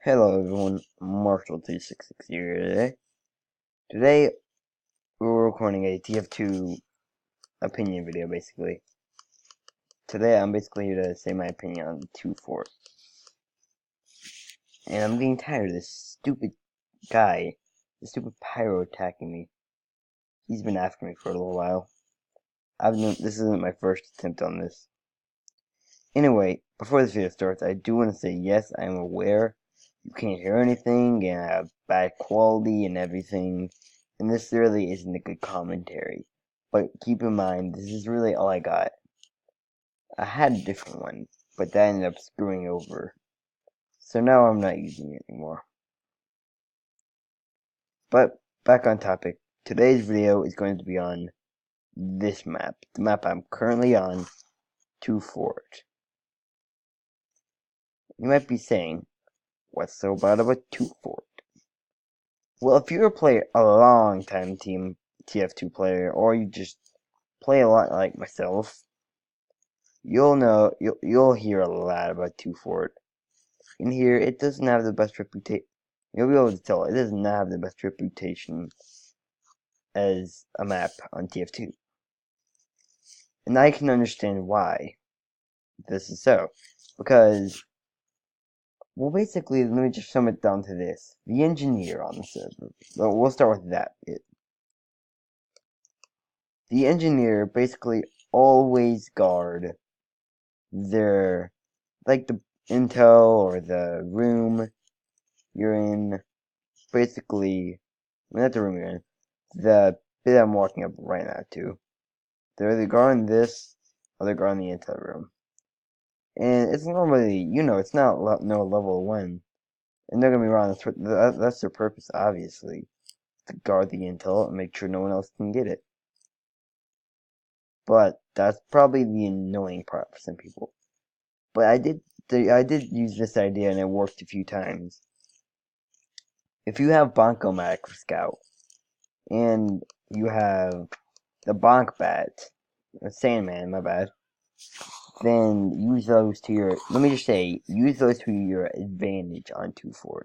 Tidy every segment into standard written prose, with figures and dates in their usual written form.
Hello everyone, Marshall366 here today. Today, we're recording a TF2 opinion video, basically. Today, I'm basically here to say my opinion on 2-4. And I'm getting tired of this stupid guy, this stupid pyro attacking me. He's been after me for a little while. This isn't my first attempt on this. Anyway, before this video starts, I do want to say, yes, I am aware you can't hear anything, and I have bad quality and everything, and this really isn't a good commentary. But keep in mind, this is really all I got. I had a different one, but that ended up screwing over. So now I'm not using it anymore. But, back on topic. Today's video is going to be on this map. The map I'm currently on, 2-4. You might be saying, what's so bad about 2-4? Well, if you're a long time team TF2 player, or you just play a lot like myself, you'll hear a lot about 2-4. In here, it doesn't have the best reputation. You'll be able to tell it does not have the best reputation as a map on TF2. And I can understand why this is so. Because, well, basically, let me just sum it down to this. The engineer on the server. We'll start with that bit. The engineer basically always guard their, like the intel or the room you're in. Basically, not the room you're in, the bit I'm walking up right now to. They're either guarding this or they're guarding the intel room. And it's normally, it's not no level 1. And don't get me wrong, that's their purpose, obviously. To guard the intel and make sure no one else can get it. But that's probably the annoying part for some people. But I did use this idea and it worked a few times. If you have Bonkomatic for Scout, and you have the Bonk Bat, Sandman, my bad, then use those to your, use those to your advantage on 2-4.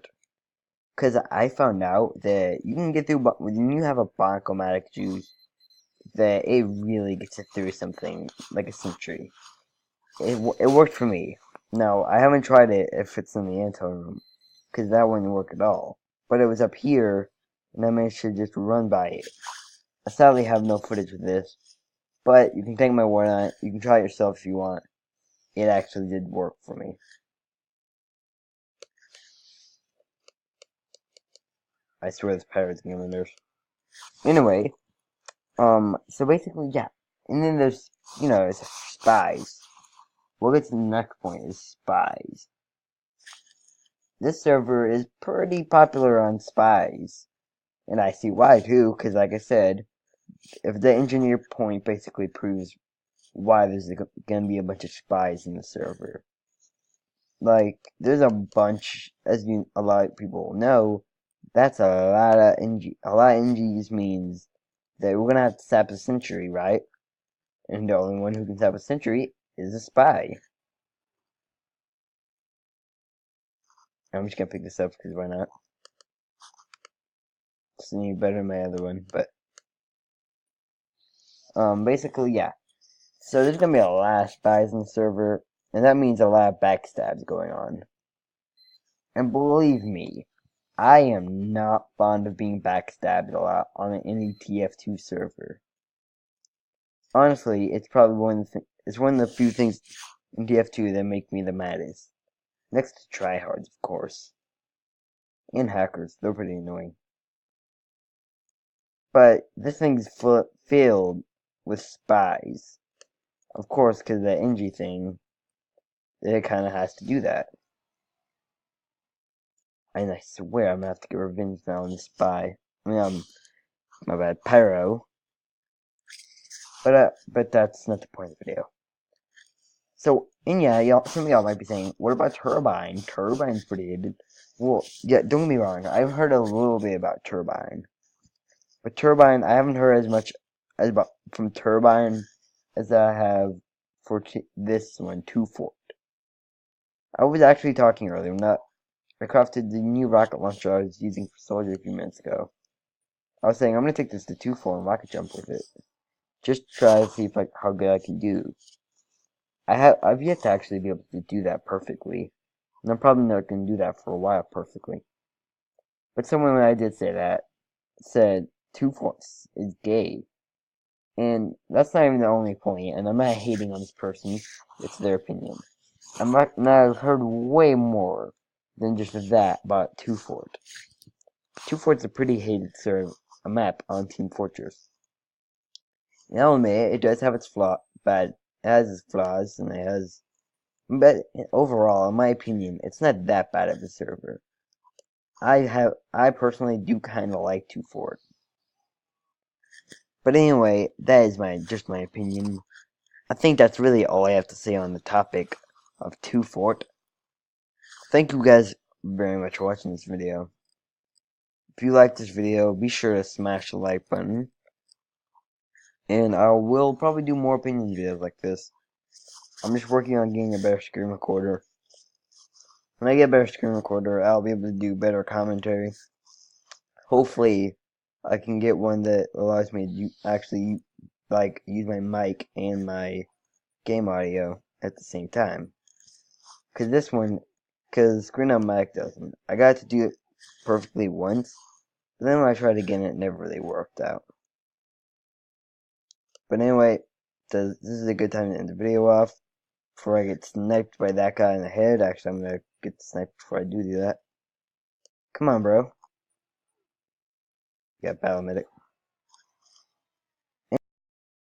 Because I found out that you can get through, when you have a Bonkomatic juice, that it really gets it through something like a sentry. It worked for me. Now, I haven't tried it if it's in the intel room, because that wouldn't work at all. But it was up here, and I managed to just run by it. I sadly have no footage of this, but you can take my word on it. You can try it yourself if you want. It actually did work for me. I swear this pirate's getting on my nerves. Anyway, so basically, yeah. And then there's, it's spies. We'll get to the next point, is spies. This server is pretty popular on spies. And I see why, too, because like I said, if the engineer point basically proves why there's gonna be a bunch of spies in the server. Like, there's a bunch, as a lot of people know, that's a lot of NG. A lot of NGs means that we're gonna have to sap a sentry, right? And the only one who can sap a sentry is a spy. I'm just gonna pick this up because why not? It's any better than my other one, but basically, yeah. So there's gonna be a lot of spies in the server, and that means a lot of backstabs going on. And believe me, I am not fond of being backstabbed a lot on any TF2 server. Honestly, it's probably one of the few things in TF2 that make me the maddest. Next to tryhards, of course. And hackers, they're pretty annoying. But this thing's filled with spies. Of course, because the NG thing, it kind of has to do that. And I swear I'm gonna have to get revenge now on the spy. My bad, Pyro. But that's not the point of the video. So, and yeah, some of y'all might be saying, what about Turbine? Turbine's pretty good. Well, yeah, don't get me wrong, I've heard a little bit about Turbine. But Turbine, I haven't heard as much from Turbine as I have for this one, 2-4. I was actually talking earlier, I crafted the new rocket launcher I was using for Soldier a few minutes ago. I was saying I'm gonna take this to 2-4 and rocket jump with it. Just try to see if how good I can do. I've yet to actually be able to do that perfectly. And I'm probably not gonna do that for a while perfectly. But someone when I did say that said 2-4 is gay. And that's not even the only point, and I'm not hating on this person, it's their opinion. I've heard way more than just that about 2-Fort. 2-Fort's a pretty hated a map on Team Fortress. And I'll admit, it does have its it has its flaws, and but overall, in my opinion, it's not that bad of a server. I personally do kind of like 2-Fort. But anyway, that is just my opinion. I think that's really all I have to say on the topic of 2-Fort. Thank you guys very much for watching this video. If you liked this video, be sure to smash the like button. And I will probably do more opinion videos like this. I'm just working on getting a better screen recorder. When I get a better screen recorder, I'll be able to do better commentary. Hopefully, I can get one that allows me to actually use my mic and my game audio at the same time. Because screen on mic doesn't. I got to do it perfectly once, but then when I tried again, it never really worked out. But anyway, this is a good time to end the video off before I get sniped by that guy in the head. Actually, I'm gonna get sniped before I do that. Come on, bro. You got battle medic.